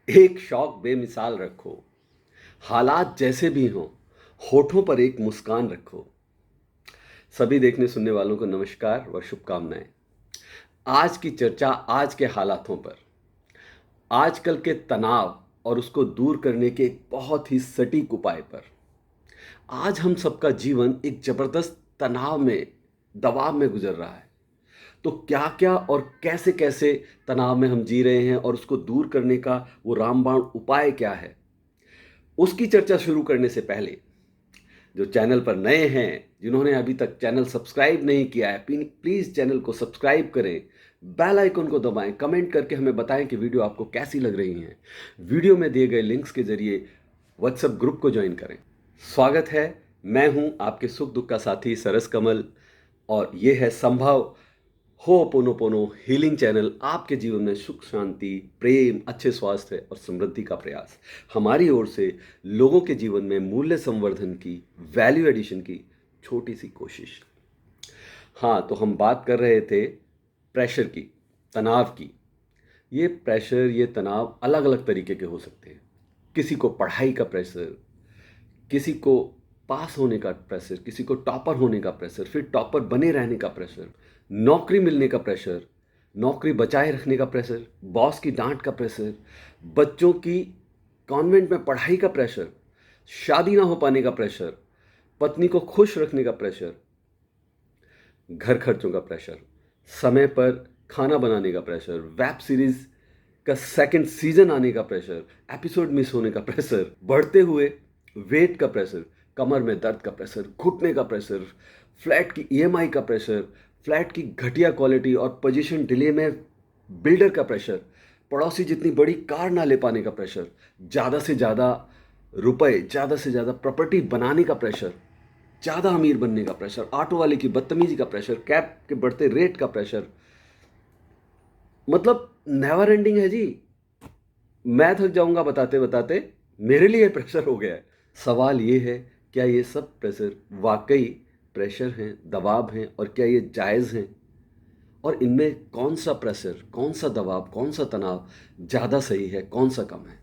एक शौक बेमिसाल रखो, हालात जैसे भी हों, होठों पर एक मुस्कान रखो। सभी देखने सुनने वालों को नमस्कार व शुभकामनाएं। आज की चर्चा आज के हालातों पर, आजकल के तनाव और उसको दूर करने के एक बहुत ही सटीक उपाय पर। आज हम सबका जीवन एक जबरदस्त तनाव में, दबाव में गुजर रहा है। तो क्या क्या और कैसे कैसे तनाव में हम जी रहे हैं और उसको दूर करने का वो रामबाण उपाय क्या है, उसकी चर्चा शुरू करने से पहले जो चैनल पर नए हैं, जिन्होंने अभी तक चैनल सब्सक्राइब नहीं किया है, प्लीज़ चैनल को सब्सक्राइब करें, बेल आइकन को दबाएं, कमेंट करके हमें बताएं कि वीडियो आपको कैसी लग रही है। वीडियो में दिए गए लिंक्स के जरिए व्हाट्सएप ग्रुप को ज्वाइन करें। स्वागत है, मैं हूं आपके सुख दुख का साथी सरस कमल, और ये है संभव होपोनोपोनो हीलिंग चैनल, आपके जीवन में सुख शांति, प्रेम, अच्छे स्वास्थ्य और समृद्धि का प्रयास। हमारी ओर से लोगों के जीवन में मूल्य संवर्धन की, वैल्यू एडिशन की छोटी सी कोशिश। हाँ, तो हम बात कर रहे थे प्रेशर की, तनाव की। ये प्रेशर, ये तनाव अलग अलग तरीके के हो सकते हैं। किसी को पढ़ाई का प्रेशर, किसी को पास होने का प्रेशर, किसी को टॉपर होने का प्रेशर, फिर टॉपर बने रहने का प्रेशर, नौकरी मिलने का प्रेशर, नौकरी बचाए रखने का प्रेशर, बॉस की डांट का प्रेशर, बच्चों की कॉन्वेंट में पढ़ाई का प्रेशर, शादी ना हो पाने का प्रेशर, पत्नी को खुश रखने का प्रेशर, घर खर्चों का प्रेशर, समय पर खाना बनाने का प्रेशर, वेब सीरीज का सेकंड सीजन आने का प्रेशर, एपिसोड मिस होने का प्रेशर, बढ़ते हुए वेट का प्रेशर, कमर में दर्द का प्रेशर, घुटने का प्रेशर, फ्लैट की ईएमआई का प्रेशर, फ्लैट की घटिया क्वालिटी और पोजीशन डिले में बिल्डर का प्रेशर, पड़ोसी जितनी बड़ी कार ना ले पाने का प्रेशर, ज़्यादा से ज़्यादा रुपए, ज़्यादा से ज़्यादा प्रॉपर्टी बनाने का प्रेशर, ज़्यादा अमीर बनने का प्रेशर, ऑटो वाले की बदतमीजी का प्रेशर, कैब के बढ़ते रेट का प्रेशर। मतलब नेवर एंडिंग है जी। मैं थक जाऊंगा बताते बताते, मेरे लिए प्रेशर हो गया है। सवाल ये है, क्या ये सब प्रेशर वाकई प्रेशर हैं, दबाव हैं, और क्या ये जायज़ हैं? और इनमें कौन सा प्रेशर, कौन सा दबाव, कौन सा तनाव ज़्यादा सही है, कौन सा कम है?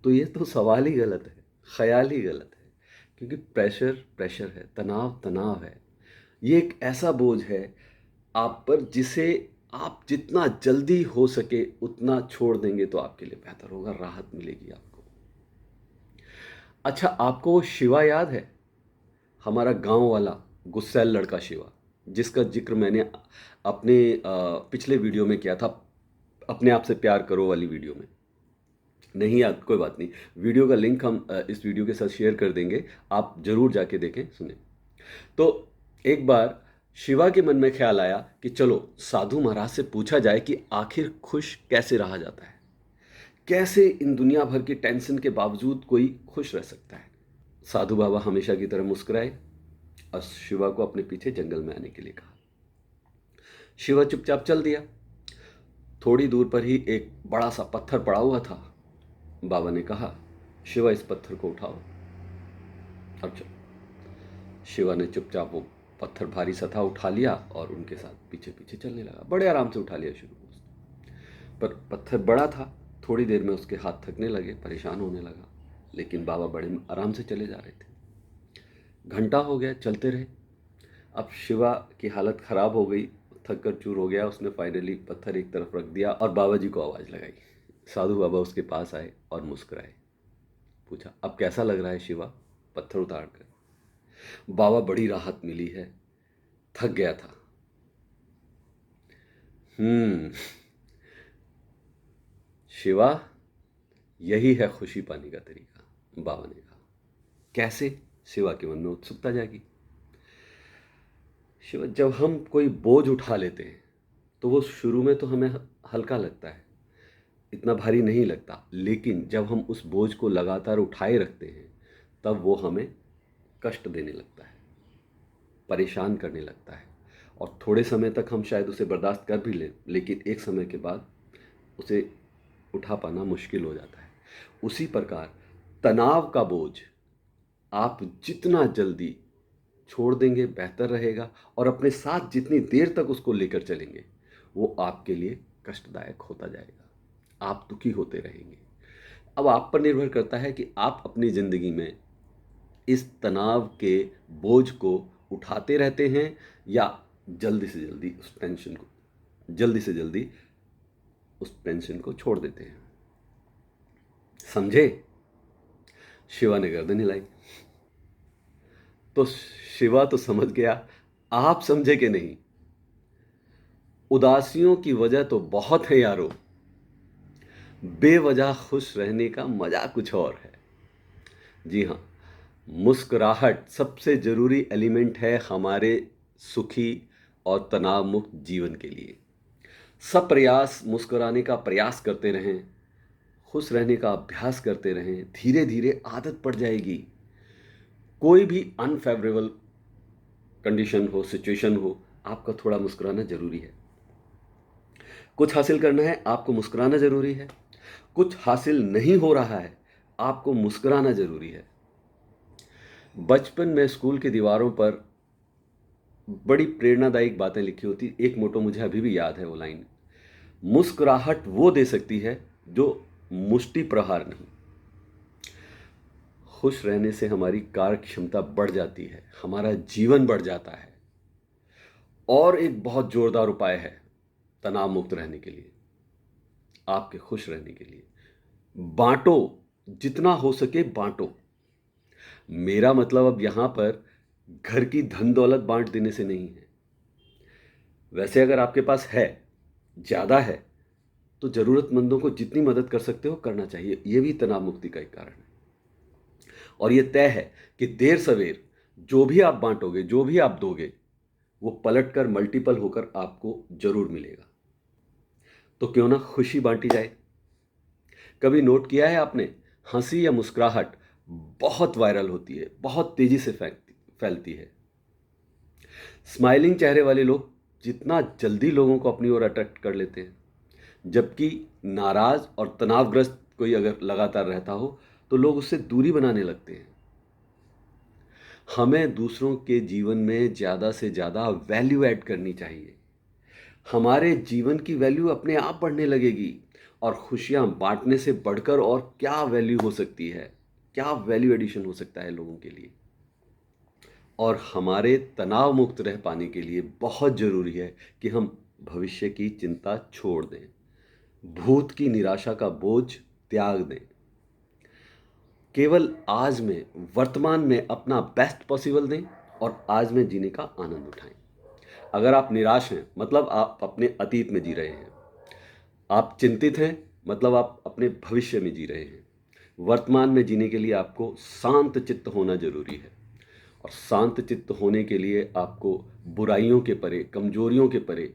तो ये तो सवाल ही गलत है, ख्याल ही गलत है। क्योंकि प्रेशर प्रेशर है, तनाव तनाव है। ये एक ऐसा बोझ है आप पर, जिसे आप जितना जल्दी हो सके उतना छोड़ देंगे तो आपके लिए बेहतर होगा, राहत मिलेगी आपको। अच्छा, आपको वो शिवा याद है? हमारा गांव वाला गुस्सैल लड़का शिवा, जिसका जिक्र मैंने अपने पिछले वीडियो में किया था, अपने आप से प्यार करो वाली वीडियो में। नहीं याद, कोई बात नहीं, वीडियो का लिंक हम इस वीडियो के साथ शेयर कर देंगे, आप जरूर जाके देखें, सुने। तो एक बार शिवा के मन में ख्याल आया कि चलो साधु महाराज से पूछा जाए कि आखिर खुश कैसे रहा जाता है, कैसे इन दुनिया भर की टेंशन के बावजूद कोई खुश रह सकता है। साधु बाबा हमेशा की तरह मुस्कुराए और शिवा को अपने पीछे जंगल में आने के लिए कहा। शिवा चुपचाप चल दिया। थोड़ी दूर पर ही एक बड़ा सा पत्थर पड़ा हुआ था। बाबा ने कहा, शिवा इस पत्थर को उठाओ। अब चलो। शिवा ने चुपचाप वो पत्थर भारी सा था उठा लिया और उनके साथ पीछे पीछे चलने लगा। बड़े आराम से उठा लिया शुरू में, पर पत्थर बड़ा था। थोड़ी देर में उसके हाथ थकने लगे, परेशान होने लगा, लेकिन बाबा बड़े आराम से चले जा रहे थे। घंटा हो गया, चलते रहे। अब शिवा की हालत खराब हो गई, थक कर चूर हो गया। उसने फाइनली पत्थर एक तरफ रख दिया और बाबा जी को आवाज़ लगाई। साधु बाबा उसके पास आए और मुस्कुराए। पूछा, अब कैसा लग रहा है शिवा, पत्थर उतार कर? बाबा, बड़ी राहत मिली है, थक गया था। शिवा, यही है खुशी पाने का तरीका, बाबा ने कहा। कैसे? शिवा के मन में उत्सुकता जागी। शिवा, जब हम कोई बोझ उठा लेते हैं तो वो शुरू में तो हमें हल्का लगता है, इतना भारी नहीं लगता, लेकिन जब हम उस बोझ को लगातार उठाए रखते हैं तब वो हमें कष्ट देने लगता है, परेशान करने लगता है। और थोड़े समय तक हम शायद उसे बर्दाश्त कर भी लें, लेकिन एक समय के बाद उसे उठा पाना मुश्किल हो जाता है। उसी प्रकार तनाव का बोझ आप जितना जल्दी छोड़ देंगे बेहतर रहेगा, और अपने साथ जितनी देर तक उसको लेकर चलेंगे वो आपके लिए कष्टदायक होता जाएगा। आप दुखी होते रहेंगे। अब आप पर निर्भर करता है कि आप अपनी ज़िंदगी में इस तनाव के बोझ को उठाते रहते हैं या जल्दी से जल्दी उस टेंशन को जल्दी से जल्दी उस टेंशन को छोड़ देते हैं। समझे? शिवा ने गर्दन हिलाई। तो शिवा तो समझ गया, आप समझे कि नहीं? उदासियों की वजह तो बहुत है यारो, बेवजह खुश रहने का मजा कुछ और है। जी हाँ, मुस्कुराहट सबसे जरूरी एलिमेंट है हमारे सुखी और तनाव मुक्त जीवन के लिए। सब प्रयास मुस्कुराने का प्रयास करते रहें, खुश रहने का अभ्यास करते रहें, धीरे धीरे आदत पड़ जाएगी। कोई भी अनफेवरेबल कंडीशन हो, सिचुएशन हो, आपका थोड़ा मुस्कुराना जरूरी है। कुछ हासिल करना है, आपको मुस्कुराना जरूरी है। कुछ हासिल नहीं हो रहा है, आपको मुस्कुराना जरूरी है। बचपन में स्कूल की दीवारों पर बड़ी प्रेरणादायक बातें लिखी होती। एक मोटो मुझे अभी भी याद है, वो लाइन, मुस्कुराहट वो दे सकती है जो मुष्टि प्रहार नहीं। खुश रहने से हमारी कार्य क्षमता बढ़ जाती है, हमारा जीवन बढ़ जाता है। और एक बहुत जोरदार उपाय है तनाव मुक्त रहने के लिए, आपके खुश रहने के लिए, बांटो, जितना हो सके बांटो। मेरा मतलब अब यहां पर घर की धन दौलत बांट देने से नहीं है। वैसे अगर आपके पास है, ज्यादा है, तो जरूरतमंदों को जितनी मदद कर सकते हो करना चाहिए। यह भी तनाव मुक्ति का एक कारण है। और यह तय है कि देर सवेर जो भी आप बांटोगे, जो भी आप दोगे, वो पलटकर मल्टीपल होकर आपको जरूर मिलेगा। तो क्यों ना खुशी बांटी जाए। कभी नोट किया है आपने, हंसी या मुस्कुराहट बहुत वायरल होती है, बहुत तेजी से फैलती है। स्माइलिंग चेहरे वाले लोग जितना जल्दी लोगों को अपनी ओर अट्रैक्ट कर लेते हैं, जबकि नाराज और तनावग्रस्त कोई अगर लगातार रहता हो तो लोग उससे दूरी बनाने लगते हैं। हमें दूसरों के जीवन में ज़्यादा से ज़्यादा वैल्यू ऐड करनी चाहिए। हमारे जीवन की वैल्यू अपने आप बढ़ने लगेगी। और खुशियां बांटने से बढ़कर और क्या वैल्यू हो सकती है, क्या वैल्यू एडिशन हो सकता है लोगों के लिए। और हमारे तनाव मुक्त रह पाने के लिए बहुत ज़रूरी है कि हम भविष्य की चिंता छोड़ दें, भूत की निराशा का बोझ त्याग दें, केवल आज में, वर्तमान में अपना बेस्ट पॉसिबल दें और आज में जीने का आनंद उठाएं। अगर आप निराश हैं, मतलब आप अपने अतीत में जी रहे हैं। आप चिंतित हैं, मतलब आप अपने भविष्य में जी रहे हैं। वर्तमान में जीने के लिए आपको शांत चित्त होना जरूरी है। और शांत चित्त होने के लिए आपको बुराइयों के परे, कमजोरियों के परे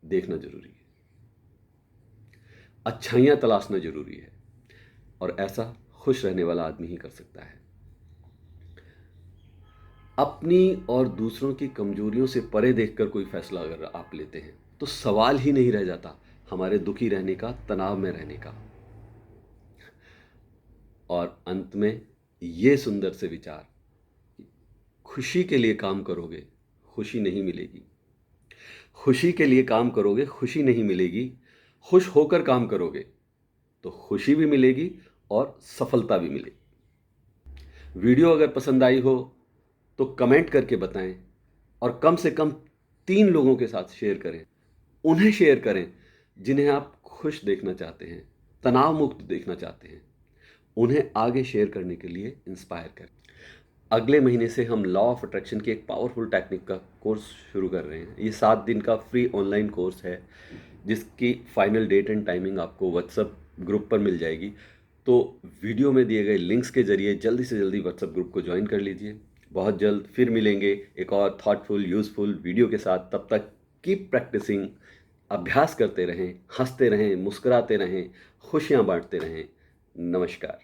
देखना जरूरी है, अच्छाइयां तलाशना जरूरी है। और ऐसा खुश रहने वाला आदमी ही कर सकता है। अपनी और दूसरों की कमजोरियों से परे देखकर कोई फैसला अगर आप लेते हैं तो सवाल ही नहीं रह जाता हमारे दुखी रहने का, तनाव में रहने का। और अंत में ये सुंदर से विचार, खुशी के लिए काम करोगे, खुशी नहीं मिलेगी। खुशी के लिए काम करोगे, खुशी नहीं मिलेगी। खुश होकर काम करोगे तो खुशी भी मिलेगी और सफलता भी मिलेगी। वीडियो अगर पसंद आई हो तो कमेंट करके बताएं और कम से कम 3 लोगों के साथ शेयर करें। उन्हें शेयर करें जिन्हें आप खुश देखना चाहते हैं, तनाव मुक्त देखना चाहते हैं। उन्हें आगे शेयर करने के लिए इंस्पायर करें। अगले महीने से हम लॉ ऑफ अट्रैक्शन की एक पावरफुल टेक्निक का कोर्स शुरू कर रहे हैं। ये 7 दिन का फ्री ऑनलाइन कोर्स है, जिसकी फाइनल डेट एंड टाइमिंग आपको व्हाट्सएप ग्रुप पर मिल जाएगी। तो वीडियो में दिए गए लिंक्स के जरिए जल्दी से जल्दी व्हाट्सएप ग्रुप को ज्वाइन कर लीजिए। बहुत जल्द फिर मिलेंगे एक और थॉटफुल, यूज़फुल वीडियो के साथ। तब तक कीप प्रैक्टिसिंग, अभ्यास करते रहें, हंसते रहें, मुस्कुराते रहें, खुशियाँ बांटते रहें। नमस्कार।